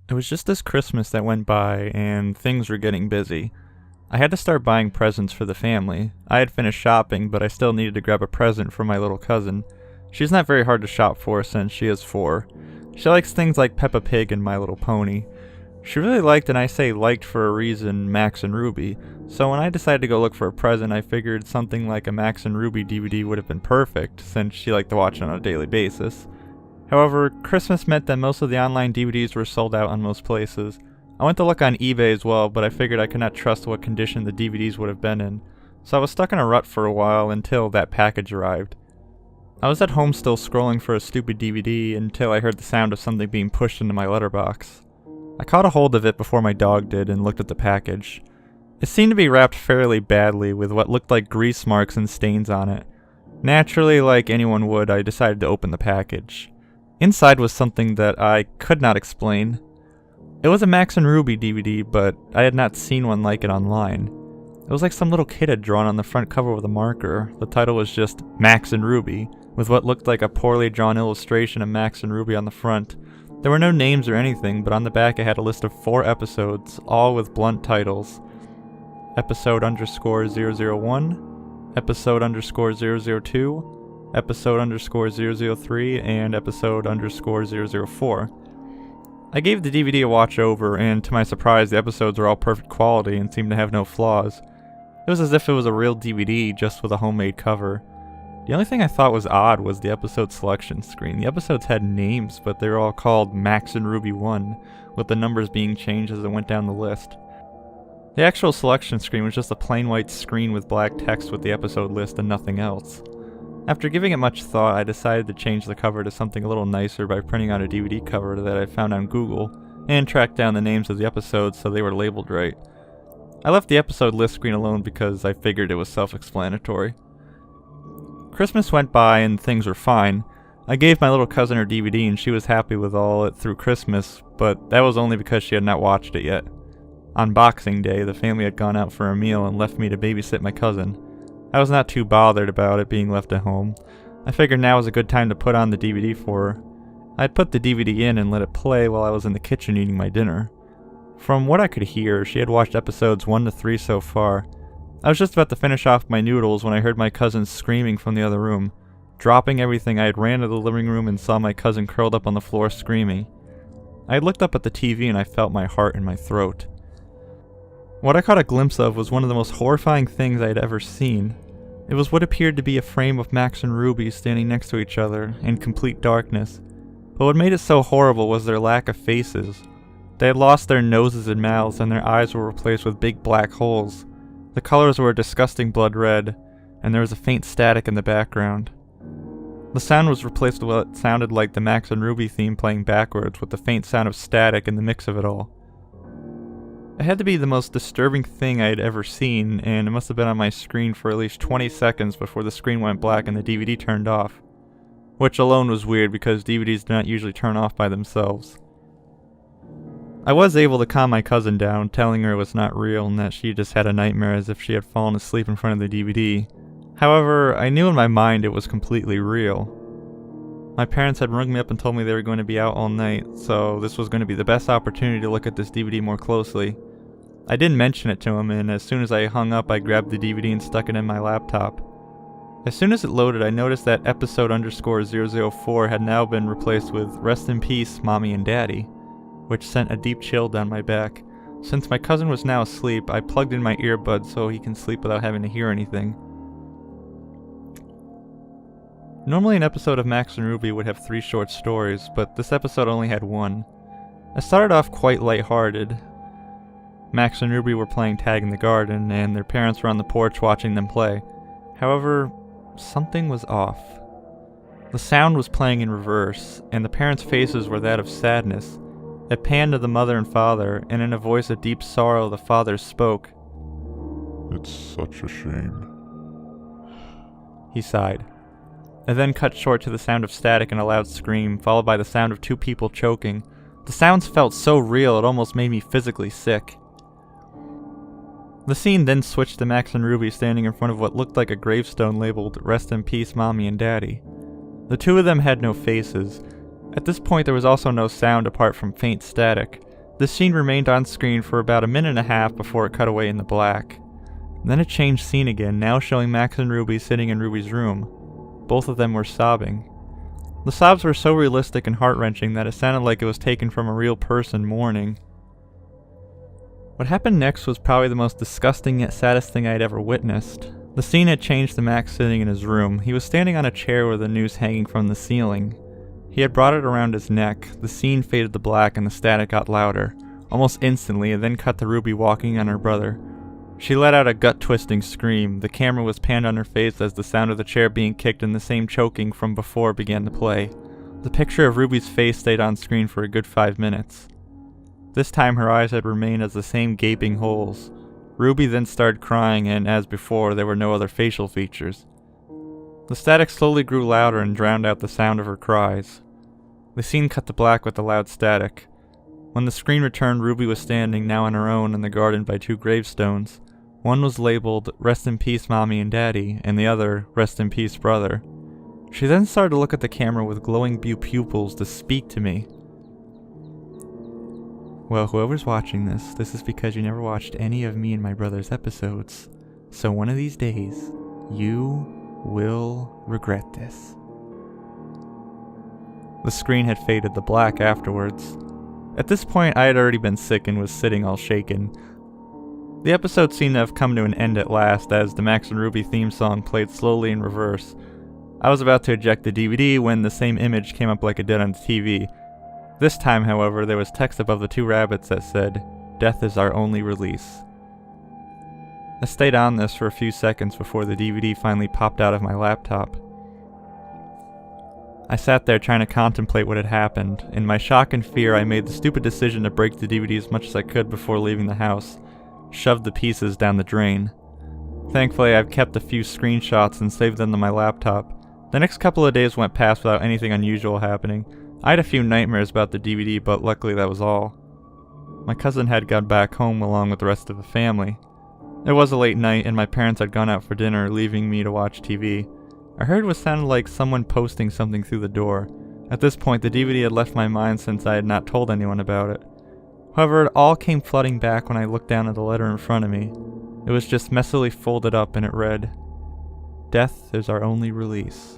It was just this Christmas that went by, and things were getting busy. I had to start buying presents for the family. I had finished shopping, but I still needed to grab a present for my little cousin. She's not very hard to shop for since she is 4. She likes things like Peppa Pig and My Little Pony. She really liked, and I say liked for a reason, Max and Ruby, so when I decided to go look for a present, I figured something like a Max and Ruby DVD would have been perfect, since she liked to watch it on a daily basis. However, Christmas meant that most of the online DVDs were sold out on most places. I went to look on eBay as well, but I figured I could not trust what condition the DVDs would have been in, so I was stuck in a rut for a while until that package arrived. I was at home still scrolling for a stupid DVD until I heard the sound of something being pushed into my letterbox. I caught a hold of it before my dog did and looked at the package. It seemed to be wrapped fairly badly with what looked like grease marks and stains on it. Naturally, like anyone would, I decided to open the package. Inside was something that I could not explain. It was a Max and Ruby DVD, but I had not seen one like it online. It was like some little kid had drawn on the front cover with a marker. The title was just Max and Ruby, with what looked like a poorly drawn illustration of Max and Ruby on the front. There were no names or anything, but on the back it had a list of 4 episodes, all with blunt titles. Episode _ 001, Episode _ 002, Episode _ 003, and Episode _ 004. I gave the DVD a watch over, and to my surprise, the episodes were all perfect quality and seemed to have no flaws. It was as if it was a real DVD, just with a homemade cover. The only thing I thought was odd was the episode selection screen. The episodes had names, but they were all called Max and Ruby 1, with the numbers being changed as it went down the list. The actual selection screen was just a plain white screen with black text with the episode list and nothing else. After giving it much thought, I decided to change the cover to something a little nicer by printing out a DVD cover that I found on Google, and tracked down the names of the episodes so they were labeled right. I left the episode list screen alone because I figured it was self-explanatory. Christmas went by and things were fine. I gave my little cousin her DVD and she was happy with all it through Christmas, but that was only because she had not watched it yet. On Boxing Day, the family had gone out for a meal and left me to babysit my cousin. I was not too bothered about it being left at home. I figured now was a good time to put on the DVD for her. I had put the DVD in and let it play while I was in the kitchen eating my dinner. From what I could hear, she had watched episodes 1 to 3 so far. I was just about to finish off my noodles when I heard my cousin screaming from the other room. Dropping everything, I had ran to the living room and saw my cousin curled up on the floor screaming. I had looked up at the TV and I felt my heart in my throat. What I caught a glimpse of was one of the most horrifying things I had ever seen. It was what appeared to be a frame of Max and Ruby standing next to each other, in complete darkness. But what made it so horrible was their lack of faces. They had lost their noses and mouths, and their eyes were replaced with big black holes. The colors were a disgusting blood red, and there was a faint static in the background. The sound was replaced with what sounded like the Max and Ruby theme playing backwards, with the faint sound of static in the mix of it all. It had to be the most disturbing thing I had ever seen, and it must have been on my screen for at least 20 seconds before the screen went black and the DVD turned off. Which alone was weird because DVDs do not usually turn off by themselves. I was able to calm my cousin down, telling her it was not real and that she just had a nightmare as if she had fallen asleep in front of the DVD. However, I knew in my mind it was completely real. My parents had rung me up and told me they were going to be out all night, so this was going to be the best opportunity to look at this DVD more closely. I didn't mention it to him, and as soon as I hung up, I grabbed the DVD and stuck it in my laptop. As soon as it loaded, I noticed that Episode _ 004 had now been replaced with Rest in Peace, Mommy and Daddy, which sent a deep chill down my back. Since my cousin was now asleep, I plugged in my earbuds so he can sleep without having to hear anything. Normally an episode of Max and Ruby would have 3 short stories, but this episode only had 1. It started off quite lighthearted. Max and Ruby were playing tag in the garden, and their parents were on the porch watching them play. However, something was off. The sound was playing in reverse, and the parents' faces were that of sadness. It panned to the mother and father, and in a voice of deep sorrow the father spoke. "It's such a shame." He sighed. It then cut short to the sound of static and a loud scream, followed by the sound of 2 people choking. The sounds felt so real it almost made me physically sick. The scene then switched to Max and Ruby standing in front of what looked like a gravestone labeled Rest in Peace, Mommy and Daddy. The 2 of them had no faces. At this point there was also no sound apart from faint static. This scene remained on screen for about a minute and a half before it cut away into black. Then it changed scene again, now showing Max and Ruby sitting in Ruby's room. Both of them were sobbing. The sobs were so realistic and heart-wrenching that it sounded like it was taken from a real person mourning. What happened next was probably the most disgusting yet saddest thing I had ever witnessed. The scene had changed to Max sitting in his room. He was standing on a chair with a noose hanging from the ceiling. He had brought it around his neck. The scene faded to black and the static got louder, almost instantly, and then cut to Ruby walking on her brother. She let out a gut-twisting scream. The camera was panned on her face as the sound of the chair being kicked and the same choking from before began to play. The picture of Ruby's face stayed on screen for a good 5 minutes. This time her eyes had remained as the same gaping holes. Ruby then started crying and, as before, there were no other facial features. The static slowly grew louder and drowned out the sound of her cries. The scene cut to black with the loud static. When the screen returned, Ruby was standing, now on her own, in the garden by 2 gravestones. One was labeled, "Rest in Peace, Mommy and Daddy," and the other, "Rest in Peace, Brother." She then started to look at the camera with glowing blue pupils to speak to me. Well, whoever's watching this is because you never watched any of me and my brother's episodes. So one of these days, you will regret this. The screen had faded to black afterwards. At this point, I had already been sick and was sitting all shaken. The episode seemed to have come to an end at last as the Max and Ruby theme song played slowly in reverse. I was about to eject the DVD when the same image came up like it did on the TV. This time, however, there was text above the 2 rabbits that said, "Death is our only release." I stayed on this for a few seconds before the DVD finally popped out of my laptop. I sat there trying to contemplate what had happened. In my shock and fear, I made the stupid decision to break the DVD as much as I could before leaving the house. Shoved the pieces down the drain. Thankfully, I've kept a few screenshots and saved them to my laptop. The next couple of days went past without anything unusual happening. I had a few nightmares about the DVD, but luckily that was all. My cousin had got back home along with the rest of the family. It was a late night and my parents had gone out for dinner, leaving me to watch TV. I heard what sounded like someone posting something through the door. At this point, the DVD had left my mind since I had not told anyone about it. However, it all came flooding back when I looked down at the letter in front of me. It was just messily folded up and it read, "Death is our only release."